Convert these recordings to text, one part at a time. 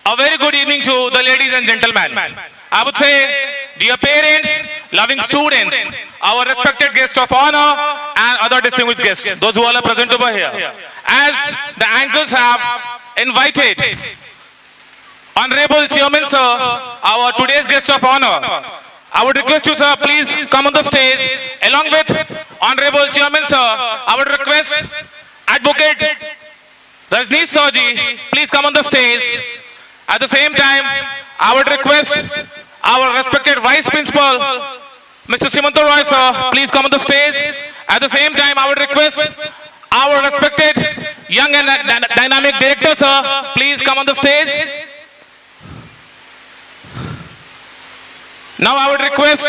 A very good evening to the ladies and gentlemen. I would say, dear parents, loving students, our respected guests of honor, and other distinguished guests, those who all are present over here. As the anchors have invited Honorable Chairman Sir, our today's guest of honor, I would request you, sir, please come on the stage. Along with Honorable Chairman Sir, I would request Advocate Rajneesh Sirji, please come on the stage. At the same time, I would request our respected Vice Principal, Mr. Simanta Roy, sir, please come on the stage. At the same time, I would request our respected young and dynamic director, sir, please come on the stage. Now I would request,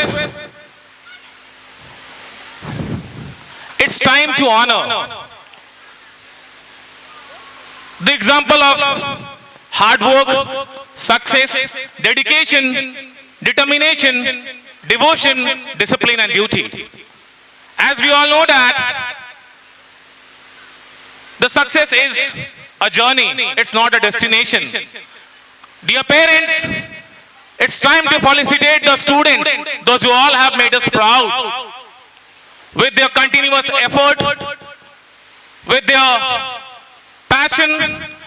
it's time to honor the example of hard work, success, dedication, determination, devotion, discipline and duty. As we all know that the success is a journey, it's not a destination. Dear parents, it's time to felicitate the students, those who all have made us proud with their continuous effort, with their passion,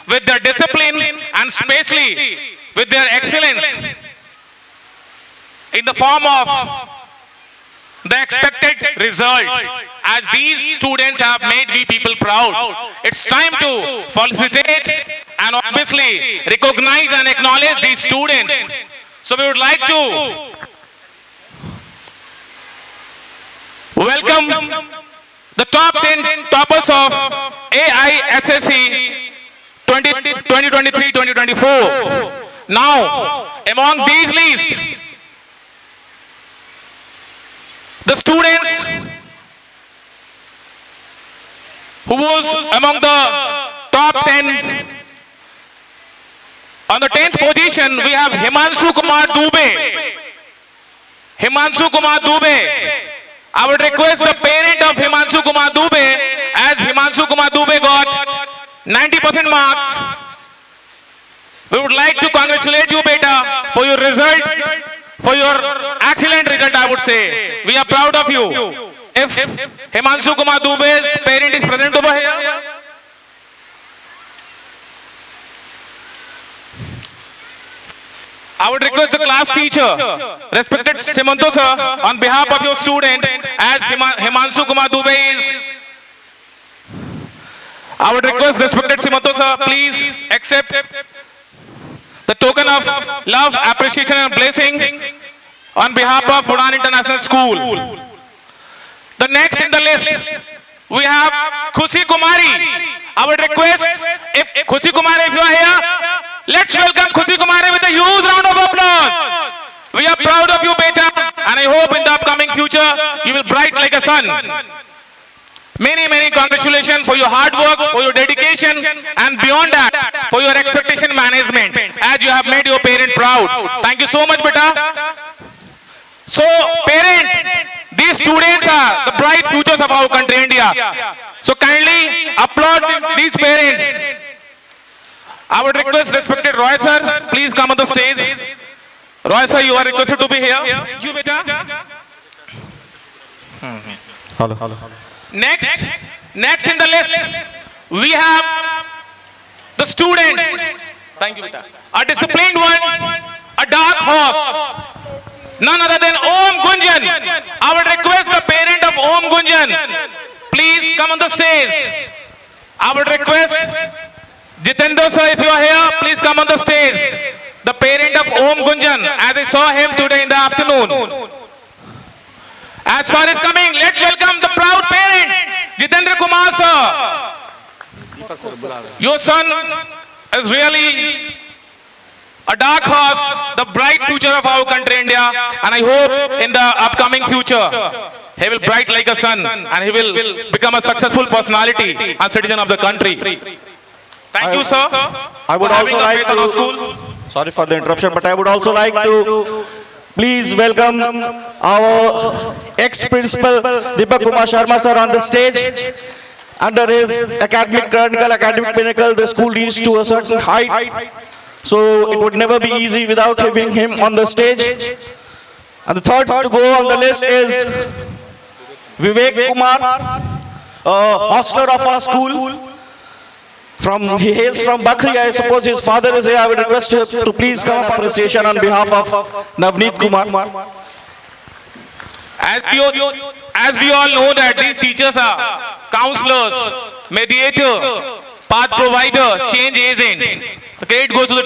with their discipline, and especially with their excellence in the form of the expected result. As these students have made we people proud, it's time to felicitate and obviously recognize and acknowledge these students. So we would like to welcome the top 10 toppers of AISSE 2023-2024. Now, among these lists, the students who was among the top 10, on the 10th position, we have Himanshu Kumar Dubey. Himanshu Kumar Dubey. I would request the parent of Himanshu Kumar Dubey, as Himanshu Kumar Dubey got 90% marks. We would like to congratulate you, beta, for your result, for your excellent result, I would say. We are proud of you. If Himanshu Kumar Dubey's parent is present over here. I would request the class teacher, respected Simanto sir, on behalf of your student, as Himanshu Kumar Dubey is. I would request respected Simanto sir, please accept the token of love, appreciation and blessing on behalf of Udaan International School. The next in the list, we have Khushi Kumari. I would request, if Khushi Kumari, if you are here, let's welcome Khushi Kumari with a huge round of applause. We are proud of you, beta, and I hope in the upcoming future, you will bright like a sun. Many, many congratulations for your hard work, for your dedication, and beyond that, for your expectation management, as you have made your parent proud. Thank you so much, beta. So, parent, these students are the bright futures of our country, India. So, kindly applaud these parents. I would request respected Roy sir, please come on the stage. Roy sir, you are requested to be here. You, beta. Hello. Next in the list, we have the student. Thank you, beta. A disciplined one, a dark horse. None other than Om Gunjan. I would request the parent of Om Gunjan, please come on the stage. I would request Jitendra sir, if you are here, please come on the stage. The parent of Om Gunjan, as I saw him today in the afternoon. As far as coming, let's welcome the proud parent, Jitendra Kumar sir. Your son is really a dark horse, the bright future of our country, India, and I hope in the upcoming future, he will bright like a sun and he will become a successful personality and citizen of the country. Thank you, sir. I would also like to, sorry for the interruption, but I would also like to please welcome our ex-principal Deepak Kumar Sharma sir on the stage. Under his academic pinnacle, the school reached to a certain height. So it would never be easy without having him on the stage. And the third to go on the list is Vivek Kumar, a hostler of our school. He hails from Bakri. I suppose his father is here. I would request him to please come up appreciation on behalf of Navneet Kumar. As we all know that these teachers are counselors, mediator, path provider, change agent. The credit goes to the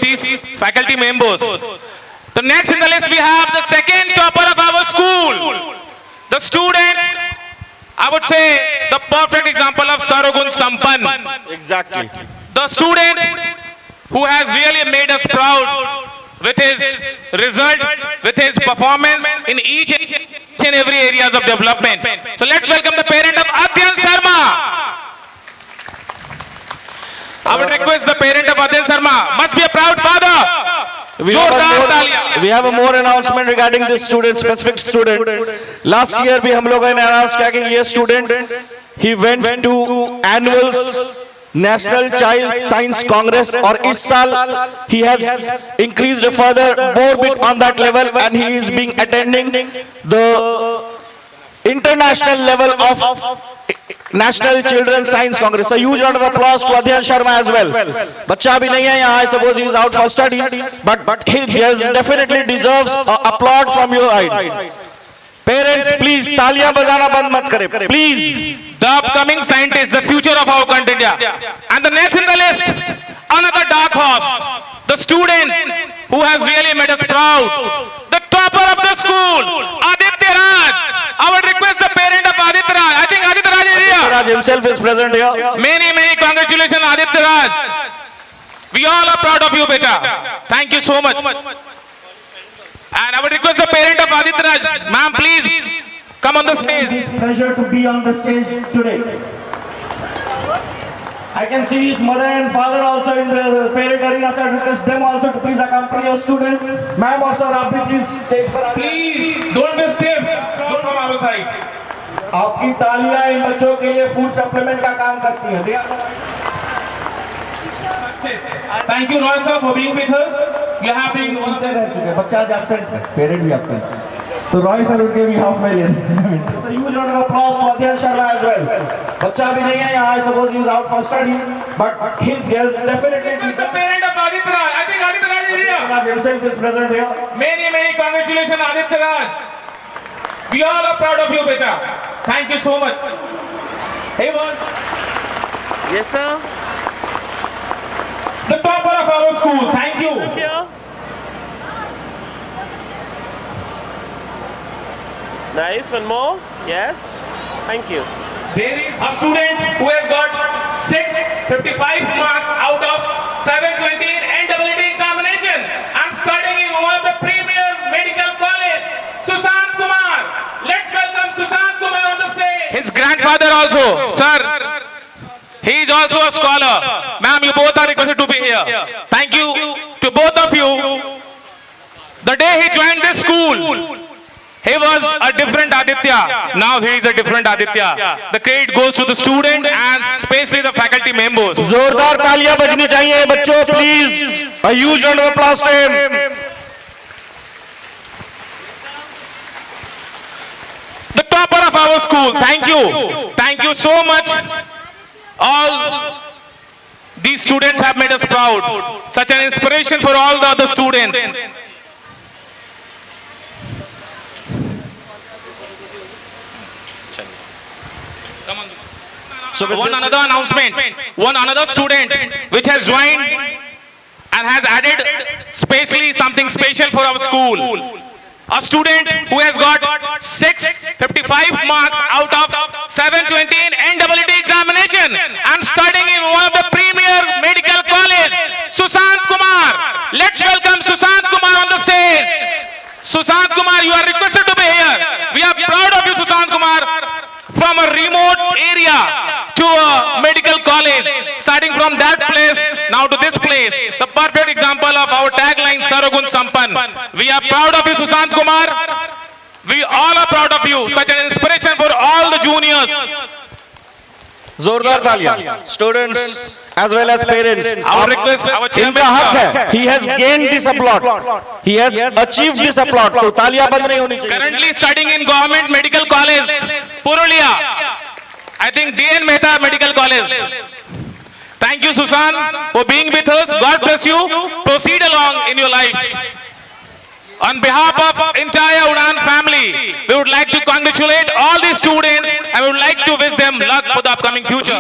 faculty members. The next in the list we have the second topper of our school. The student, I would say the perfect example of Sargun Sampan. Exactly. The student who has really made us proud with his result, with his performance in each and every areas of development. So let's welcome the parent of Adyan Sarma. I would request the parent of Adyan Sarma, must be a proud father. We have a more announcement regarding this student, specific student. Last year भी हम लोगों ने announce किया कि ये student he went to annual National Child Science Congress और इस साल he has increased further more bit on that level and he is being attending the international level of National Children's Science Congress. A huge round of applause to Adyan Sharma as well. बच्चा अभी नहीं है यहाँ. I suppose he is out for studies, but he definitely deserves applaud from your side. Parents, please तालियां बजाना बंद मत करें. Please. The upcoming scientist, the future of our country. And the next in the list, another dark horse. The student who has really made us proud. The topper of the school, Aditya Raj. I would request the parent of Aditya Raj. I think Aditya Raj is here. Raj himself is present here. Many congratulations, Aditya Raj. We all are proud of you, beta. Thank you so much. And I would request the parent of Aditya Raj, ma'am, please come on the stage. It's a pleasure to be on the stage today. I can see his mother and father also in the parent arena. So I request them also to please accompany your student. Ma'am or sir, आप भी please stage पर आइए. Please don't be stiff. Don't come our side. आपकी तालियां इन बच्चों के लिए food supplement का काम करती हैं. Thank you, Roy sir, for being with us. You have been बच्चा आज absent है, parent भी absent है. So Roy sir would give me $500,000. It's a huge round of applause to Adyan Sharma as well. बच्चा भी नहीं है यहाँ. I suppose he is out for studies, but he has definitely. The parent of Aditya Raj. I think Aditya Raj is here. Raj himself is present here. Many congratulations, Aditya Raj. We all are proud of you, beta. Thank you so much. Hey, boss. Yes, sir. The topper of our school. Thank you. Here. Nice. One more. Yes. Thank you. There is a student who has got 655 marks out of 720 in NEET examination and studying in one of the premier medical college, Sushant Kumar. Let's welcome Sushant Kumar on the stage. His grandfather also, sir. He is also a scholar. Ma'am, you both are requested to be here. Thank you to both of you. The day he joined this school, he was a different Aditya. Now he is a different Aditya. The credit goes to the student and especially the faculty members. जोरदार तालियां बजनी चाहिए बच्चों, please. A huge round of applause to him. The topper of our school. Thank you. Thank you so much. All these students have made us proud. Such an inspiration for all the other students. So One another announcement. One another student which has joined and has added specially something special for our school. A student who has got 655 marks out of 720 in NEET examination and studying in one of the premier medical college, Sushant Kumar. Let's welcome Sushant Kumar on the stage. Sushant Kumar, you are requested to be here. We are proud of you, Sushant Kumar. From a remote area to a medical college, starting from that place now to this place, the perfect example of our tagline Sargun Sampan. We are proud of you, Sushant Kumar. We all are proud of you. Such an inspiration for all the juniors. जोरदार तालियां. Students as well as parents. Our request, our chairman. इनका हक है. He has gained this applaud. He has achieved this applaud. तो तालियां बंद नहीं होनी चाहिए. Currently studying in Government Medical College, Purulia. I think D.N. Mehta Medical College. Thank you, Susan, for being with us. God bless you. Proceed along in your life. On behalf of entire Udan family, we would like to congratulate all the students and we would like to wish them luck for the upcoming future.